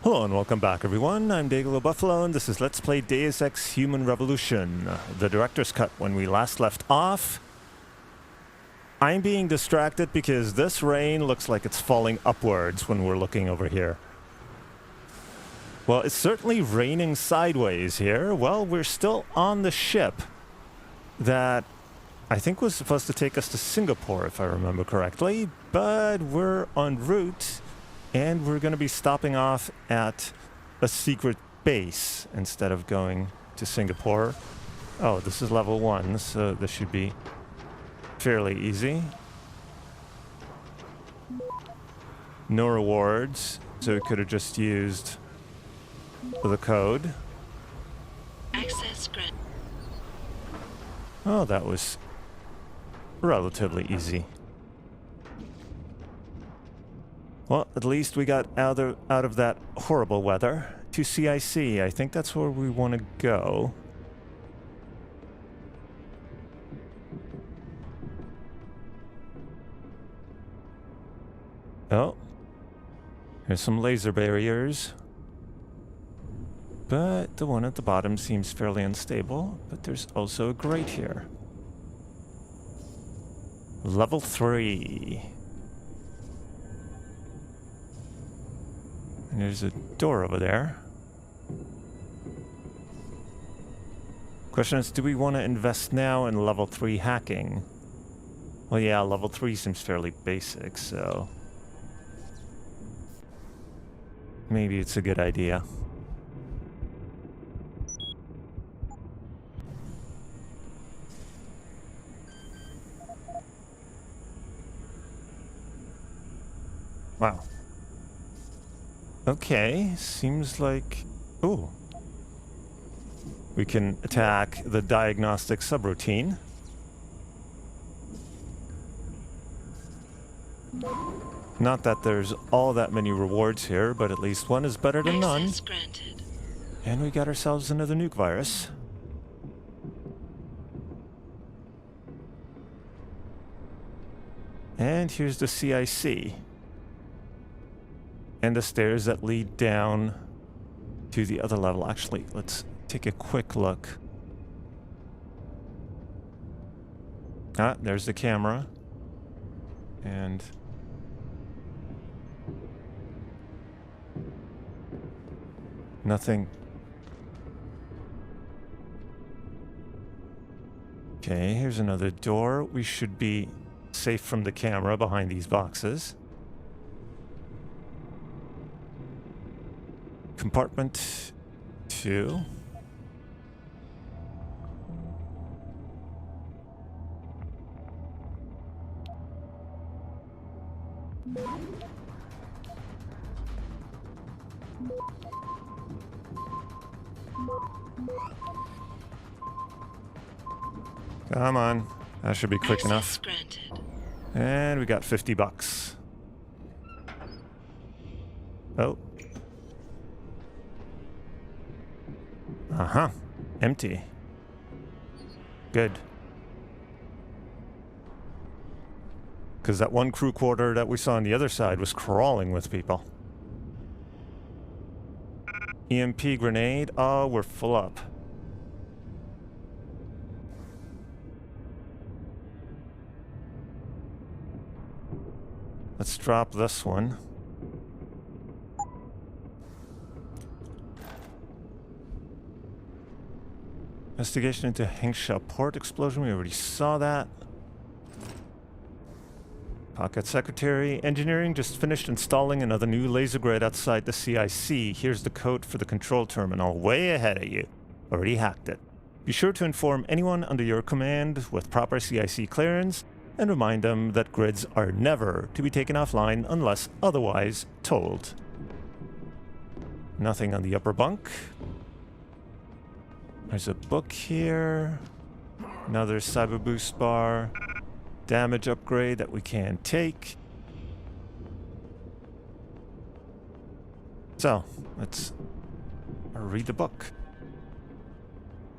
Hello and welcome back everyone, I'm Day-Glo Buffalo and this is Let's Play Deus Ex Human Revolution, the director's cut. When we last left off, I'm being distracted because this rain looks like it's falling upwards when we're looking over here. Well, it's certainly raining sideways here. Well, we're still on the ship that I think was supposed to take us to Singapore, if I remember correctly, but we're en route. And we're going to be stopping off at a secret base instead of going to Singapore. Oh, this is level 1, so this should be fairly easy. No rewards, so we could have just used the code. Access grant. Oh, that was relatively easy. Well, at least we got out of that horrible weather to CIC. I think that's where we want to go. Oh, there's some laser barriers. But the one at the bottom seems fairly unstable. But there's also a grate here. Level 3. And there's a door over there. Question is, do we want to invest now in level 3 hacking? Well, yeah, level 3 seems fairly basic, so maybe it's a good idea. Wow. Okay, seems like... Ooh. We can attack the diagnostic subroutine. Not that there's all that many rewards here, but at least one is better than none. Access granted. And we got ourselves another nuke virus. And here's the CIC. And the stairs that lead down to the other level. Actually, let's take a quick look. Ah, there's the camera. And nothing. Okay, here's another door. We should be safe from the camera behind these boxes. Compartment 2. Come on. That should be quick Access enough. granted. And we got 50 bucks. Oh. Uh-huh. Empty. Good. Because that one crew quarter that we saw on the other side was crawling with people. EMP grenade. Oh, we're full up. Let's drop this one. Investigation into Hengsha port explosion. We already saw that. Pocket Secretary. Engineering just finished installing another new laser grid outside the CIC. Here's the code for the control terminal. Way ahead of you. Already hacked it. Be sure to inform anyone under your command with proper CIC clearance and remind them that grids are never to be taken offline unless otherwise told. Nothing on the upper bunk. There's a book here. Another cyber boost bar. Damage upgrade that we can take. So, let's read the book.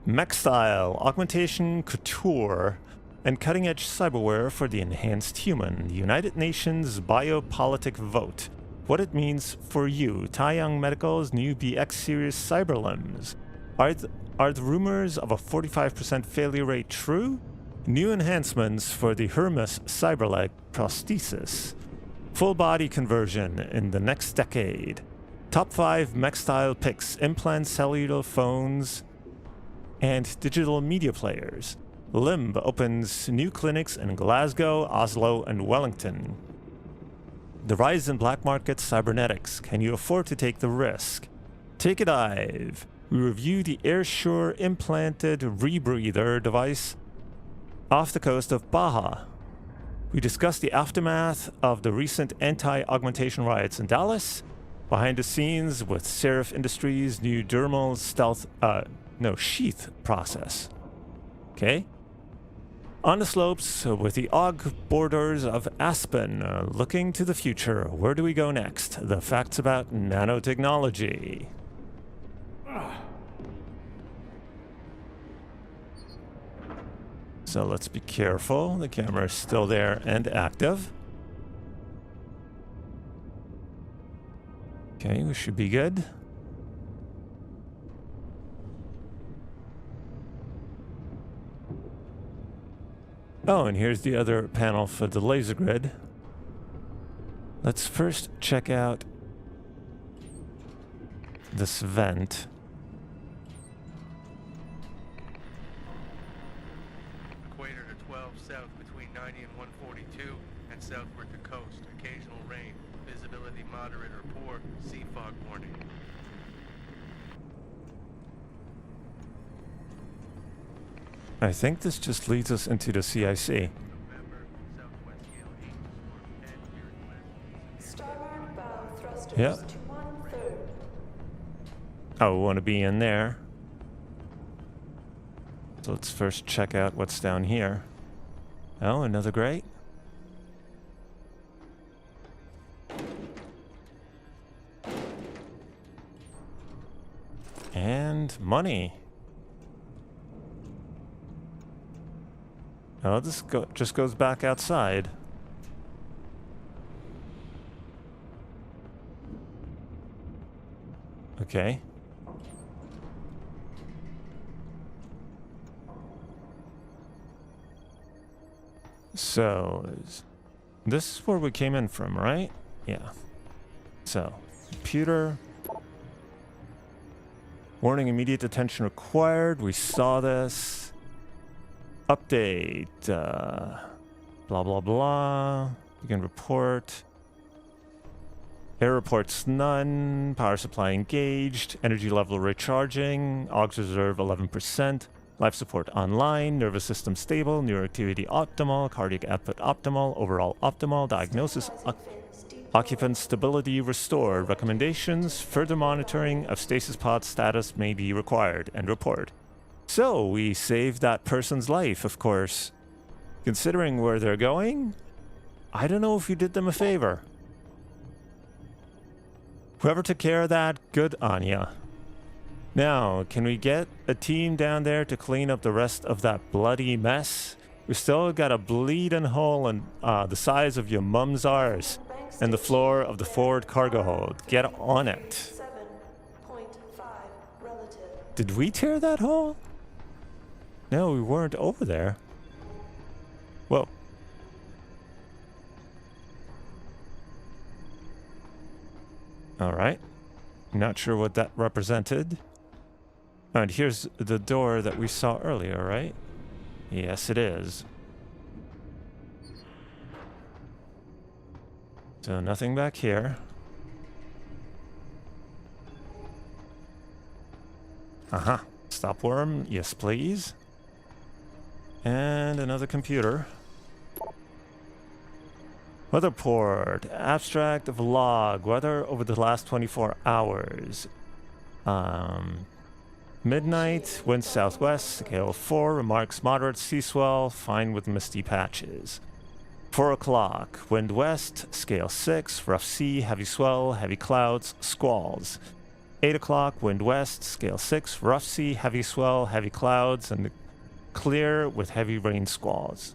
Mech style, augmentation, couture, and cutting-edge cyberware for the enhanced human. The United Nations biopolitic vote. what it means for you. Taiyang Medical's new BX series Cyberlimbs. Are the rumors of a 45% failure rate true? New enhancements for the Hermes Cyberleg prosthesis. Full body conversion in the next decade. Top 5 mech style picks, implants, cellular phones, and digital media players. Limb opens new clinics in Glasgow, Oslo, and Wellington. The rise in black market cybernetics. Can you afford to take the risk? Take a dive. We review the AirSure implanted rebreather device off the coast of Baja. We discuss the aftermath of the recent anti-augmentation riots in Dallas. Behind the scenes with Serif Industries' new dermal sheath process. Okay. On the slopes with the Aug borders of Aspen, looking to the future. Where do we go next? The facts about nanotechnology. So let's be careful. The camera is still there and active. Okay, we should be good. Oh, and here's the other panel for the laser grid. Let's first check out this vent. Equator to 12 south between 90 and 142 and southward to coast. Occasional rain. Visibility moderate or poor. Sea fog warning. I think this just leads us into the CIC. Starboard bow thrusters Yep. to 1/3. Oh, we want to be in there. So let's first check out what's down here. Oh, another grate. And money. Oh, this just goes back outside. Okay. So, this is where we came in from, right? Yeah. So, computer. Warning, immediate attention required. We saw this. Update. Blah, blah, blah. Begin report. Air reports none. Power supply engaged. Energy level recharging. Aux reserve 11%. Life support online. Nervous system stable. Neuroactivity optimal. Cardiac output optimal. Overall optimal. Diagnosis occupant stability restored. Recommendations. Further monitoring of stasis pod status may be required. End report. So, we saved that person's life, of course. Considering where they're going, I don't know if you did them a favor. Whoever took care of that, good on ya. Now, can we get a team down there to clean up the rest of that bloody mess? We still got a bleeding hole in the size of your mum's arse and the floor of the forward cargo hold. Get on it. 7.5 relative. Did we tear that hole? No, we weren't over there. Whoa. Alright. Not sure what that represented. And here's the door that we saw earlier, right? Yes, it is. So nothing back here. Uh-huh. Stop worm. Yes, please. And another computer. Weatherport. Abstract of log. Weather over the last 24 hours. Midnight. Wind southwest. Scale 4. Remarks moderate sea swell. Fine with misty patches. 4 o'clock. Wind west. Scale 6. Rough sea. Heavy swell. Heavy clouds. Squalls. 8 o'clock. Wind west. Scale 6. Rough sea. Heavy swell. Heavy clouds. And clear with heavy rain squalls.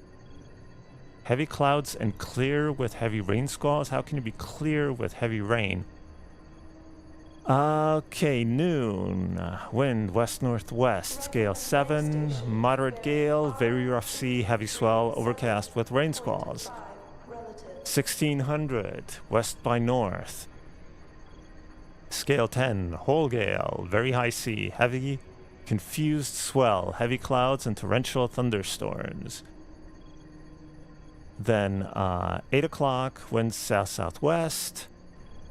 Heavy clouds and clear with heavy rain squalls. How can you be clear with heavy rain? Okay, noon. Wind west-northwest. Gale 7. Moderate gale. Very rough sea. Heavy swell. Overcast with rain squalls. 1600. West by north. Scale 10. Whole gale. Very high sea. Heavy confused swell. Heavy clouds and torrential thunderstorms. Then 8 o'clock. Wind south-southwest.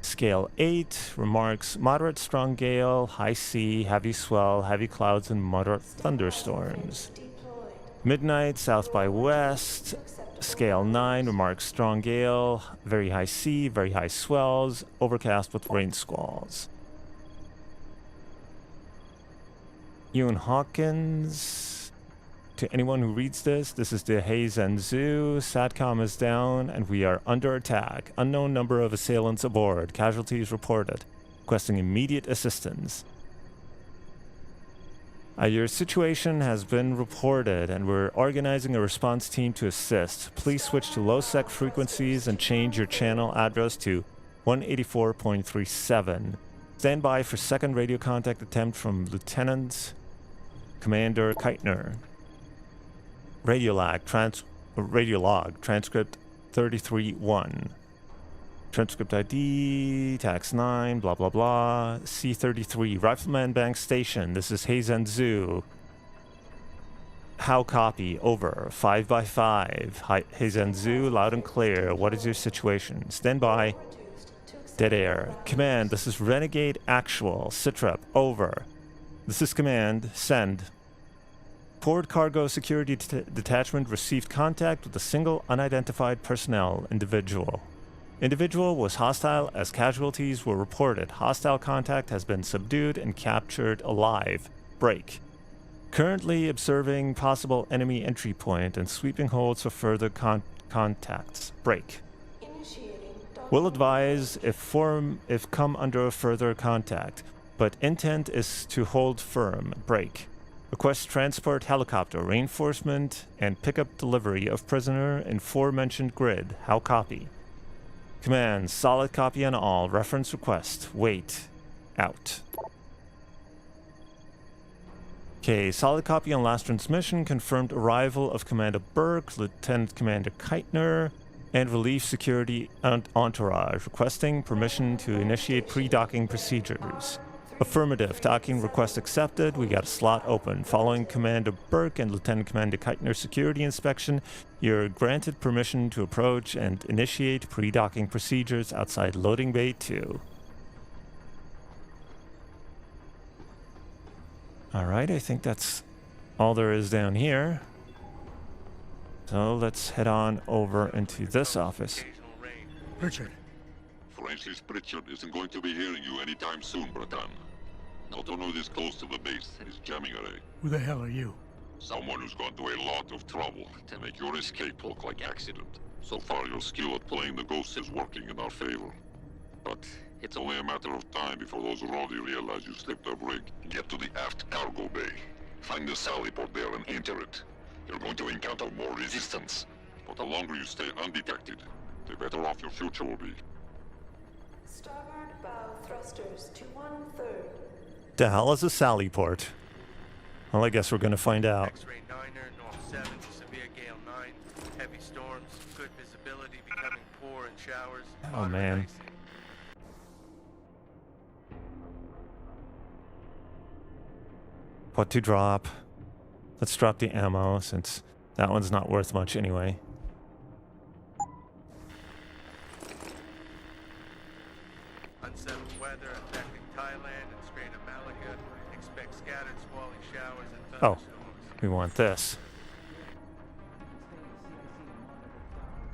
Scale 8, remarks moderate strong gale, high sea, heavy swell, heavy clouds, and moderate thunderstorms. Midnight, south by west. Scale 9, remarks strong gale, very high sea, very high swells, overcast with rain squalls. Ewan Hawkins. To anyone who reads this is the Heizen Zoo. SATCOM is down, and we are under attack. Unknown number of assailants aboard. Casualties reported. Requesting immediate assistance. Your situation has been reported, and we're organizing a response team to assist. Please switch to low-sec frequencies and change your channel address to 184.37. Stand by for second radio contact attempt from Lieutenant Commander Keitner. Radiolog, transcript 33-1. Transcript ID, tax 9, blah blah blah. C33, Rifleman Bank Station. This is Heizen Zoo. How copy? Over. 5 by 5. Heizen Zoo, loud and clear. What is your situation? Stand by. Dead air. Command, this is Renegade Actual. Sitrep, over. This is command, send. Port Cargo Security Detachment received contact with a single unidentified personnel individual. Individual was hostile as casualties were reported. Hostile contact has been subdued and captured alive. Break. Currently observing possible enemy entry point and sweeping holds for further contacts. Break. Will advise if come under further contact, but intent is to hold firm. Break. Request transport helicopter, reinforcement, and pickup delivery of prisoner in forementioned grid. How copy? Command, solid copy on all. Reference request. Wait. Out. Okay, solid copy on last transmission. Confirmed arrival of Commander Burke, Lieutenant Commander Keitner, and relief security entourage. Requesting permission to initiate pre-docking procedures. Affirmative. Docking request accepted. We got a slot open. Following Commander Burke and Lieutenant Commander Keitner security inspection, you're granted permission to approach and initiate pre-docking procedures outside Loading Bay 2. Alright, I think that's all there is down here. So let's head on over into this office. Richard. Francis Pritchard isn't going to be hearing you anytime soon, Bratan. Not to know this close to the base is jamming array. Who the hell are you? Someone who's gone to a lot of trouble to make your escape look like accident. So far, your skill at playing the ghost is working in our favor. But it's only a matter of time before those Rowdy realize you slipped a brig. Get to the aft cargo bay. Find the sally port there and enter it. You're going to encounter more resistance. But the longer you stay undetected, the better off your future will be. Starboard bow thrusters to 1/3. The hell is a sally port? Well, I guess we're gonna find out. X-ray 9er, north 7, severe gale 9, heavy storms, good visibility, becoming poor in showers. Oh man. What to drop? Let's drop the ammo since that one's not worth much anyway. Unsettled weather affecting Thailand and Strait of Malacca. Expect scattered squally showers and Oh, thunderstorms. we want this.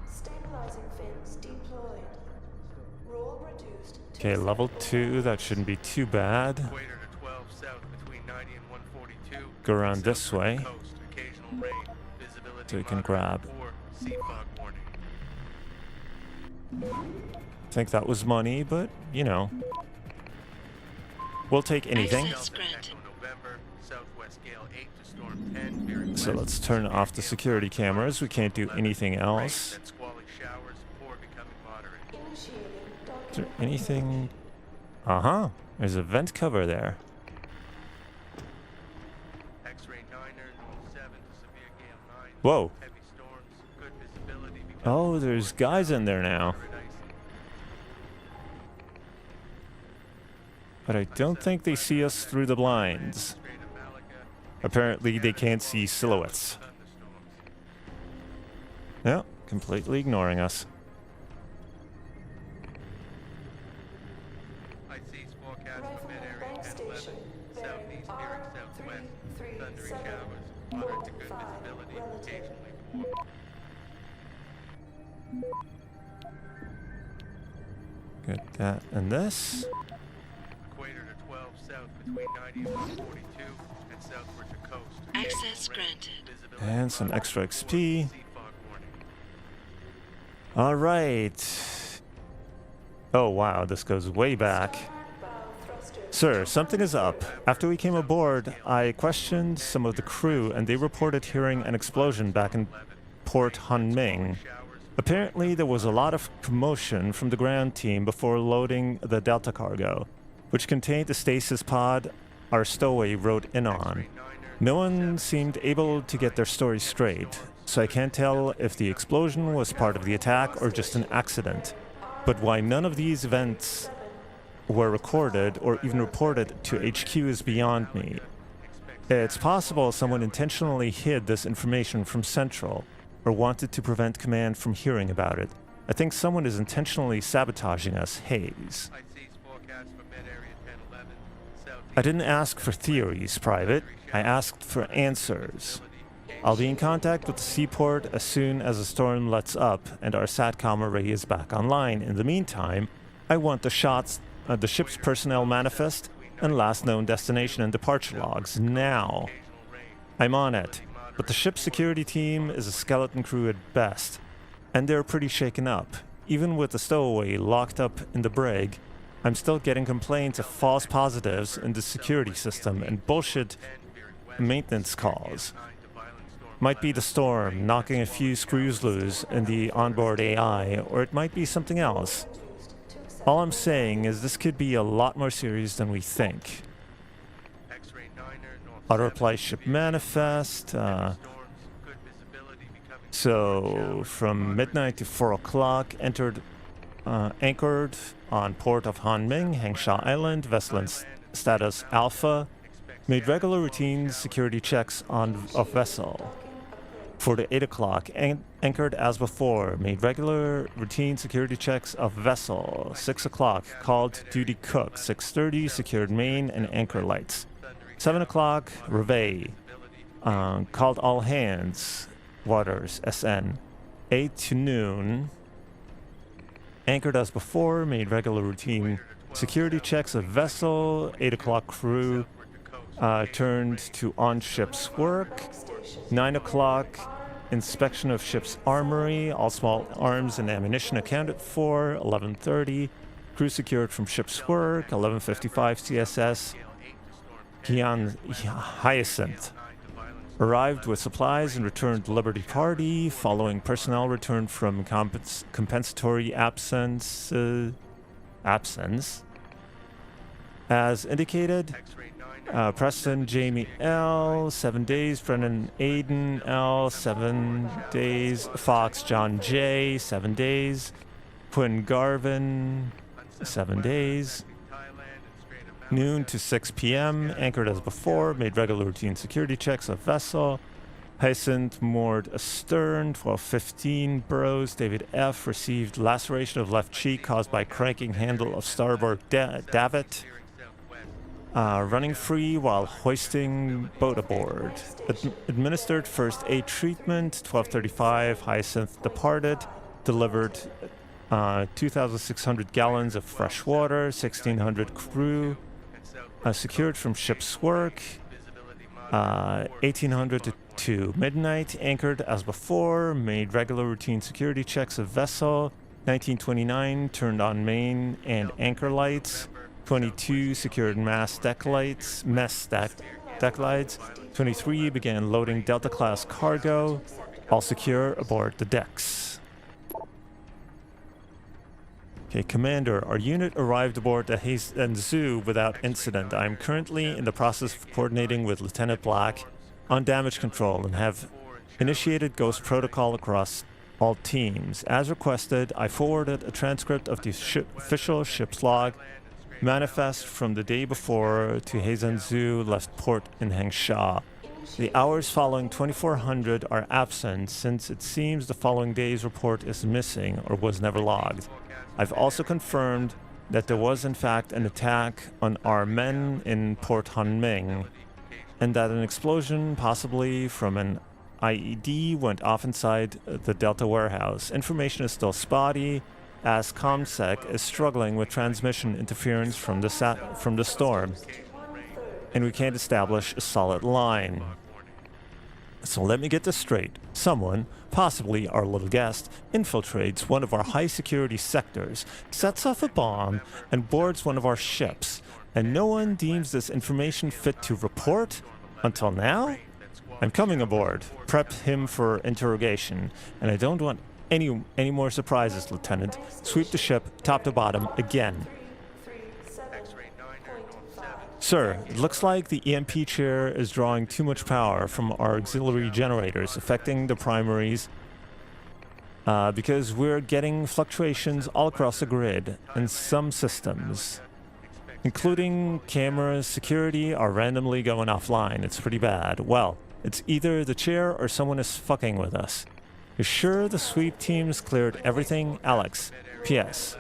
Stabilizing fins deployed. Roll reduced to Okay, level 2, that shouldn't be too bad. Equator to 12 south between 90 and 142. Go around this Southward way. Coast, occasional rain. Visibility So we can moderate grab. or sea fog warning. Think that was money, but you know. We'll take anything. Access granted. November, southwest gale 8 to storm 10, veering So let's turn off the security cameras. We can't do anything else. And squally showers, poor becoming moderate. Initiating Is there anything? Uh-huh. There's a vent cover there. X-ray 9er, north 7 to severe gale 9. Whoa. Heavy storms, good visibility becoming Oh, there's guys in there now. But I don't think they see us through the blinds. Apparently, they can't see silhouettes. No, completely ignoring us. IC's forecast for Rifle mid-area bank 1011, station. southeast hearing southwest, thundery 337, showers, moderate to good 5 visibility, relative. occasionally poor. Good, that and this. Equator to 12 south between 90 and 142, and southward to coast. Access Occasional rain, granted. visibility And some moderate extra to poor, XP. sea fog warning. All right. Oh, wow, this goes way back. bow thruster. Sir, something is up. After we came aboard, I questioned some of the crew, and they reported hearing an explosion back in Port Hunming. Apparently, there was a lot of commotion from the ground team before loading the Delta cargo, which contained the stasis pod our stowaway rode in on. No one seemed able to get their story straight, so I can't tell if the explosion was part of the attack or just an accident. But why none of these events were recorded or even reported to HQ is beyond me. It's possible someone intentionally hid this information from Central, or wanted to prevent command from hearing about it. I think someone is intentionally sabotaging us, Hayes. IC's forecast for mid-area 1011, southeast I didn't ask for theories, Private. I asked for answers. I'll be in contact with the seaport as soon as the storm lets up and our SATCOM array is back online. In the meantime, I want the ship's personnel manifest and last known destination and departure logs now. I'm on it, but the ship's security team is a skeleton crew at best, and they're pretty shaken up. Even with the stowaway locked up in the brig, I'm still getting complaints of false positives in the security system and bullshit maintenance calls. Might be the storm knocking a few screws loose in the onboard AI, or it might be something else. All I'm saying is this could be a lot more serious than we think. X-ray 9er, north Auto 7 reply to ship severe manifest. storms, good visibility becoming So from midnight to 4 o'clock, anchored on port of Hanming, Hangsha Island, vessel in status Alpha. Made regular routine security checks of vessel. For the 8 o'clock, anchored as before. Made regular routine security checks of vessel. 6 o'clock, called duty cook. 6:30, secured main and anchor lights. 7 o'clock, reveille. Called all hands. Waters, SN. 8 to noon. Anchored as before. Made regular routine security checks of vessel. 8 o'clock crew. Turned to on-ship's work. 9 o'clock, inspection of ship's armory. All small arms and ammunition accounted for. 11:30, crew secured from ship's work. 11:55, CSS Hyacinth arrived with supplies and returned to Liberty Party following personnel return from compensatory absence. As indicated, Preston, Jamie L, 7 days. Brennan Aiden L, 7 days. Fox, John J, 7 days. Quinn Garvin, 7 days. Noon to 6 p.m. Anchored as before. Made regular routine security checks of vessel. Hyacinth moored astern. 12:15. Burrows. David F. received laceration of left cheek caused by cranking handle of starboard davit. Running free while hoisting boat aboard. Administered first aid treatment. 12:35. Hyacinth departed. Delivered 2,600 gallons of fresh water. 1,600 crew. Secured from ship's work. 1,800 to midnight. Anchored as before. Made regular routine security checks of vessel. 19:29. Turned on main and anchor lights. 22 secured mess deck deck lights. 23 began loading Delta-class cargo. All secure aboard the decks. Okay, Commander, our unit arrived aboard the Zoo without incident. I am currently in the process of coordinating with Lieutenant Black on damage control and have initiated Ghost Protocol across all teams. As requested, I forwarded a transcript of the official ship's log manifest from the day before to Heisan Zoo left port in Hengsha. The hours following 2400 are absent since it seems the following day's report is missing or was never logged. I've also confirmed that there was in fact an attack on our men in Port Hanming and that an explosion, possibly from an IED, went off inside the Delta warehouse. Information is still spotty as ComSec is struggling with transmission interference from the storm, and we can't establish a solid line. So let me get this straight. Someone, possibly our little guest, infiltrates one of our high-security sectors, sets off a bomb, and boards one of our ships, and no one deems this information fit to report until now? I'm coming aboard. Prep him for interrogation, and I don't want any more surprises, Lieutenant. Sweep the ship top to bottom again. Sir, it looks like the EMP chair is drawing too much power from our auxiliary generators, affecting the primaries because we're getting fluctuations all across the grid in some systems, including cameras, security are randomly going offline. It's pretty bad. Well, it's either the chair or someone is fucking with us. You're sure the sweep teams cleared everything? Alex. P.S.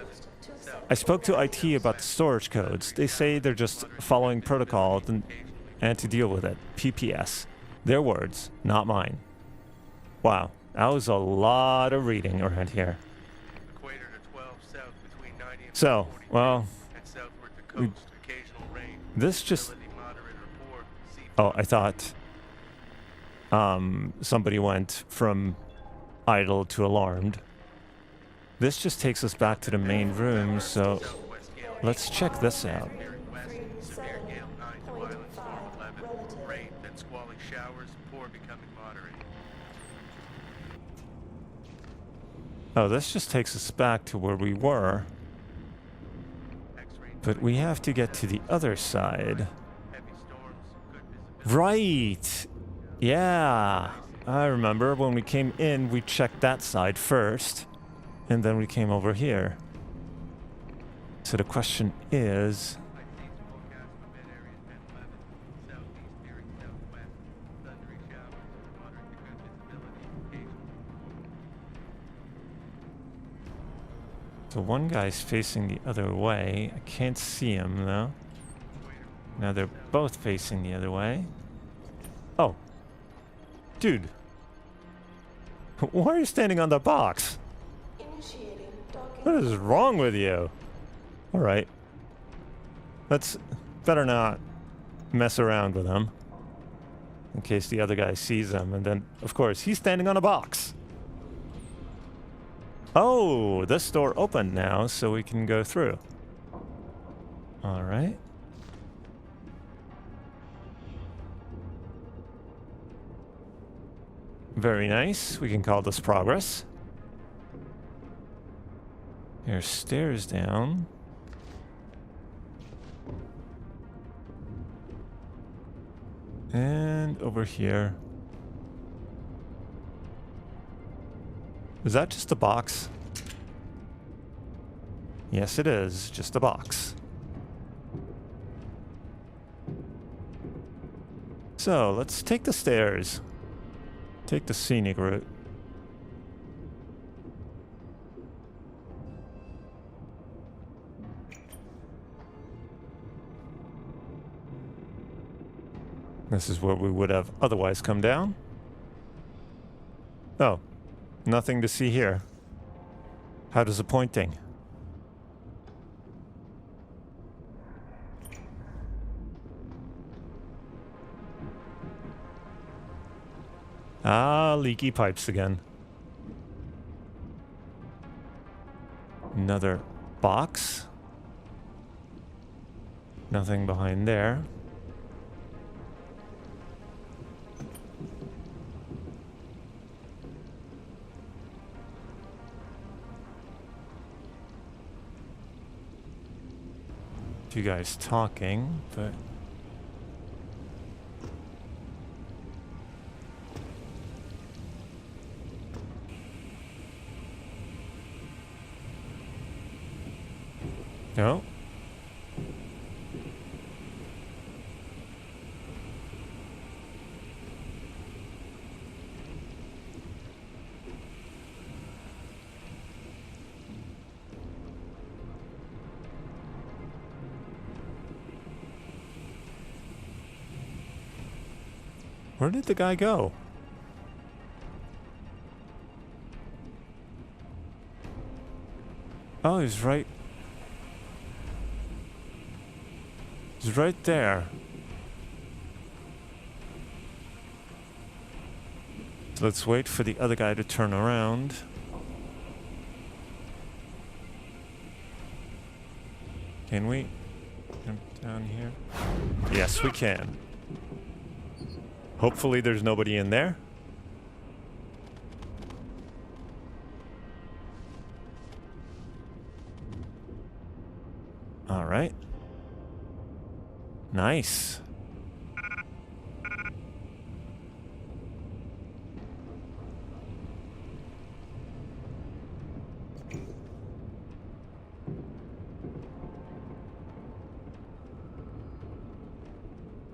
I spoke to IT about the storage codes. They say they're just following protocol and to deal with it. PPS. Their words, not mine. Wow, that was a lot of reading around here. So, well, this just... Oh, I thought somebody went from idle to alarmed. This just takes us back to the main room, so let's check this out. Oh, this just takes us back to where we were. But we have to get to the other side. Right! Yeah! I remember when we came in, we checked that side first. And then we came over here. So the question is... So one guy's facing the other way. I can't see him though. Now they're both facing the other way. Oh. Dude. Why are you standing on the box? What is wrong with you? Alright. Let's better not mess around with him. In case the other guy sees him. And then, of course, he's standing on a box. Oh, this door opened now, so we can go through. Alright. Very nice. We can call this progress. There's stairs down. And over here. Is that just a box? Yes, it is. Just a box. So, let's take the stairs. Take the scenic route. This is where we would have otherwise come down. Oh, nothing to see here. How disappointing. Ah, leaky pipes again. Another box. Nothing behind there. You guys talking, but no. Where did the guy go? Oh, he's right. He's right there. So let's wait for the other guy to turn around. Can we jump down here? Yes, we can. Hopefully there's nobody in there. All right. Nice.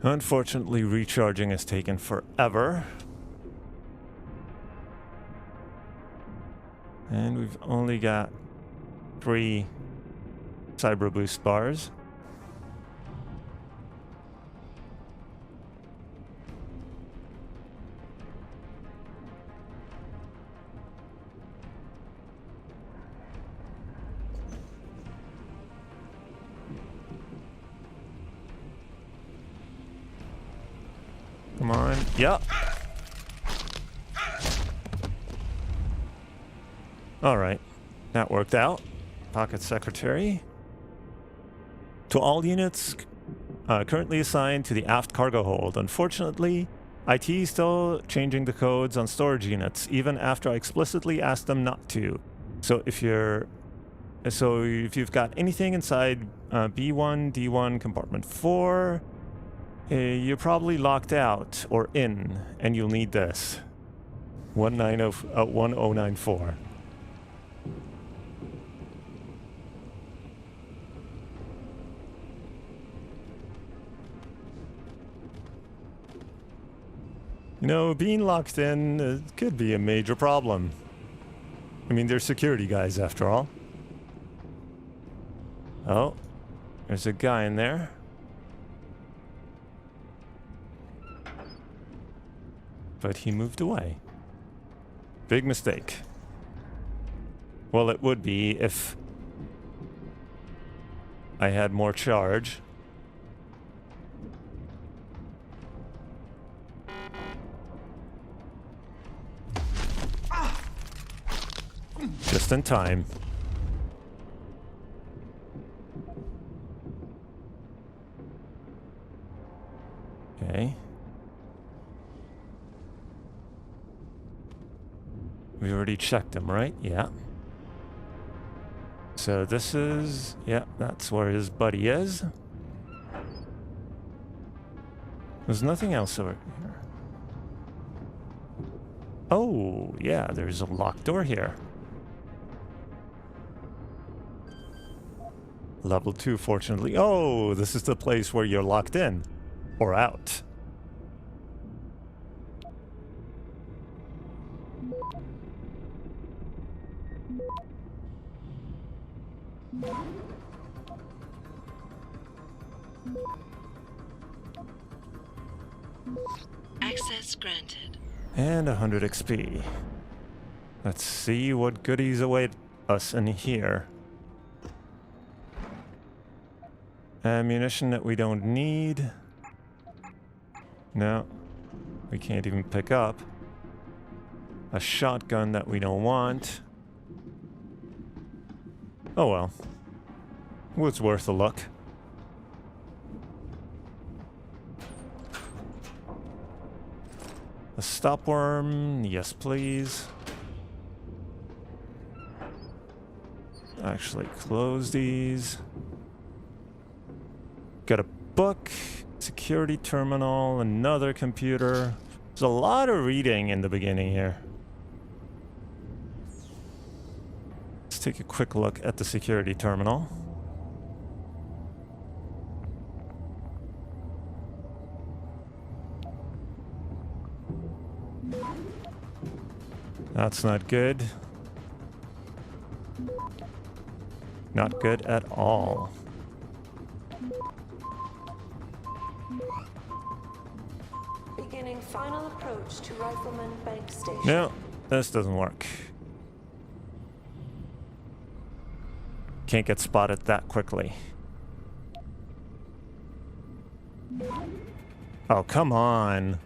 Unfortunately, recharging has taken forever. And we've only got 3 Cyber Boost bars. Come on. Yep. Alright. That worked out. Pocket Secretary. To all units currently assigned to the aft cargo hold. Unfortunately, IT is still changing the codes on storage units, even after I explicitly asked them not to. So if you've got anything inside B1, D1, compartment 4, you're probably locked out or in, and you'll need this. 1094. You know, being locked in could be a major problem. I mean, they're security guys after all. Oh, there's a guy in there. But he moved away. Big mistake. Well, it would be if I had more charge. Just in time. Okay. We already checked him, right? Yeah. So this is... yeah, that's where his buddy is. There's nothing else over here. Oh, yeah, there's a locked door here. Level 2, fortunately. Oh, this is the place where you're locked in. Or out. Access granted. And 100 XP. Let's see what goodies await us in here. Ammunition that we don't need. No. We can't even pick up. A shotgun that we don't want. Oh well. It was worth a look. A stopworm, yes please. Actually close these. Got a book, security terminal, another computer. There's a lot of reading in the beginning here. Let's take a quick look at the security terminal. That's not good. Not good at all. Beginning final approach to Rifleman Bank Station. No, this doesn't work. Can't get spotted that quickly. Oh, come on.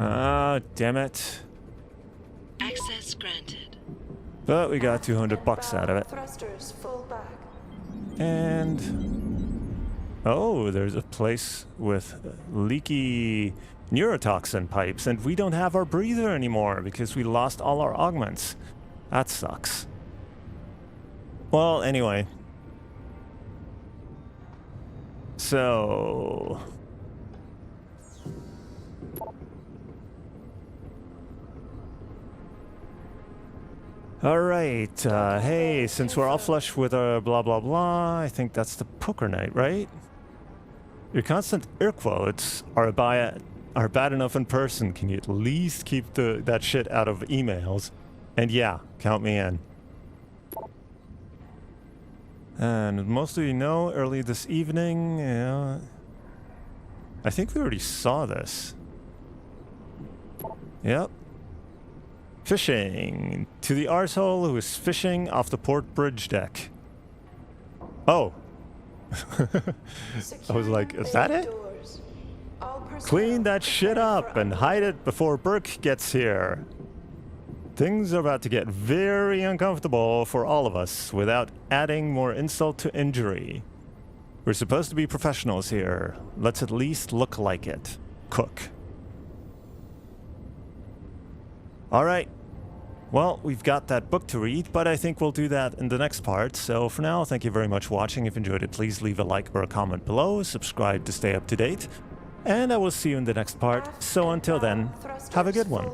Ah, damn it. Access granted. But we got 200 bucks out of it. Thrusters full back. And... oh, there's a place with leaky neurotoxin pipes, and we don't have our breather anymore because we lost all our augments. That sucks. Well, anyway. So... alright, hey, since we're all flush with our blah blah blah, I think that's the poker night, right? Your constant air quotes are bad enough in person. Can you at least keep that shit out of emails? And yeah, count me in. And most of you know, early this evening, I think we already saw this. Yep. Fishing. To the arsehole who is fishing off the port bridge deck. Oh. I was like, is that it? Clean that shit up and hide it before Burke gets here. Things are about to get very uncomfortable for all of us without adding more insult to injury. We're supposed to be professionals here. Let's at least look like it. Cook. Alright. Well, we've got that book to read, but I think we'll do that in the next part. So for now, thank you very much for watching. If you enjoyed it, please leave a like or a comment below. Subscribe to stay up to date. And I will see you in the next part. So until then, have a good one.